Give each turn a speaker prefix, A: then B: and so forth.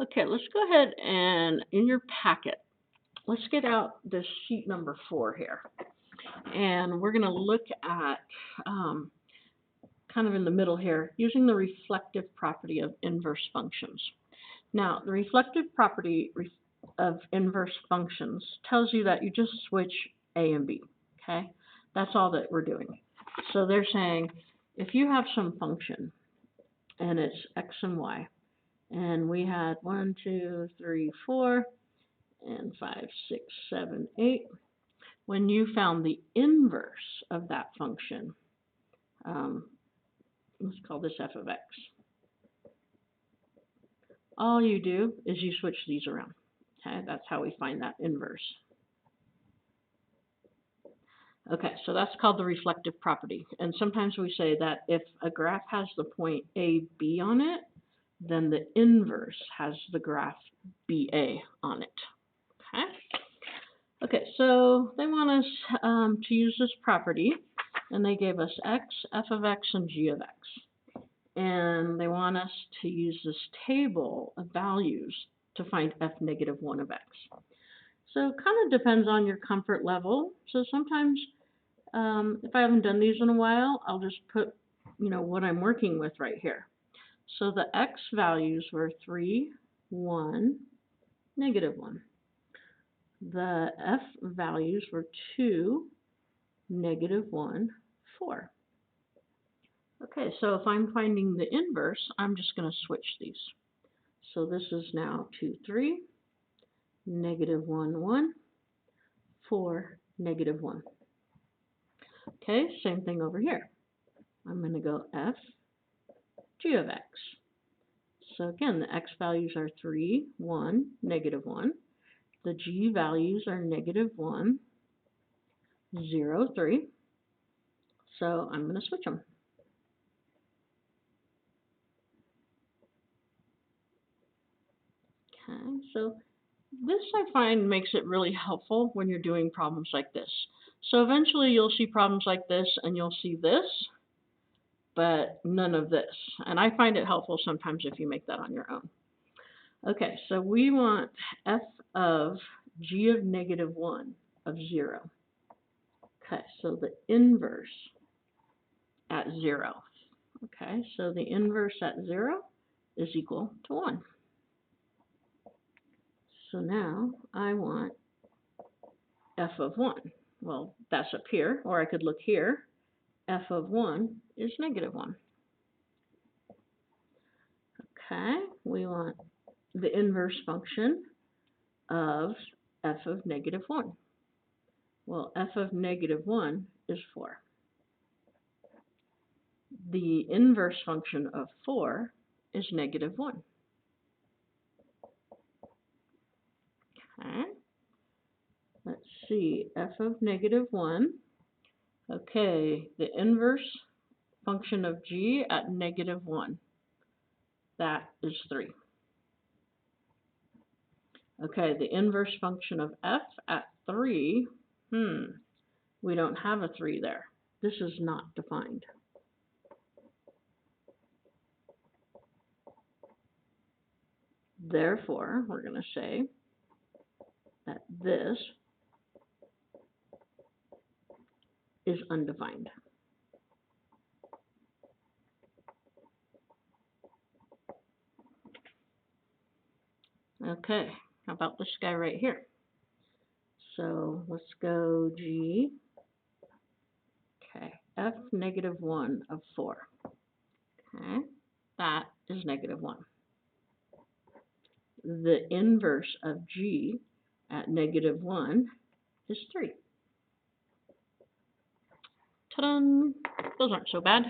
A: Okay, let's go ahead and in your packet, let's get out this sheet number 4 here. And we're going to look at um, kind of in the middle here, using the reflective property of inverse functions. Now, the reflective property of inverse functions tells you that you just switch A and B, okay? That's all that we're doing. So they're saying if you have some function and it's x and y, and we had 1, 2, 3, 4, and 5, 6, 7, 8. When you found the inverse of that function, let's call this f of x. All you do is you switch these around. Okay, that's how we find that inverse. Okay, so that's called the reflective property. And sometimes we say that if a graph has the point AB on it, then the inverse has the graph BA on it. Okay? Okay, so they want us to use this property, and they gave us x, f of x, and g of x. And they want us to use this table of values to find f negative 1 of x. So it kind of depends on your comfort level. So sometimes, if I haven't done these in a while, I'll just put, what I'm working with right here. So the x values were 3, 1, negative 1. The f values were 2, negative 1, 4. Okay, so if I'm finding the inverse, I'm just going to switch these. So this is now 2, 3, negative 1, 1, 4, negative 1. Okay, same thing over here. I'm going to go f, g of x. So again, the x values are 3, 1, negative 1. The g values are negative 1, 0, 3. So I'm going to switch them. Okay, so this I find makes it really helpful when you're doing problems like this. So eventually you'll see problems like this and you'll see this, but none of this. And I find it helpful sometimes if you make that on your own. Okay, so we want f of g of negative 1 of 0. Okay, so the inverse at 0. Okay, so the inverse at 0 is equal to 1. So now I want f of 1. Well, that's up here, or I could look here. F of 1 is negative 1. Okay, we want the inverse function of f of negative 1. Well, f of negative 1 is 4. The inverse function of 4 is negative 1. Okay, let's see, f of negative 1. Okay, the inverse function of g at negative 1, that is 3. Okay, the inverse function of f at 3, we don't have a 3 there. This is not defined. Therefore, we're going to say that this is undefined. Okay, how about this guy right here? So let's go G. Okay, f negative 1 of 4. Okay, that is negative 1. The inverse of G at negative 1 is 3. Ta-da! Those aren't so bad.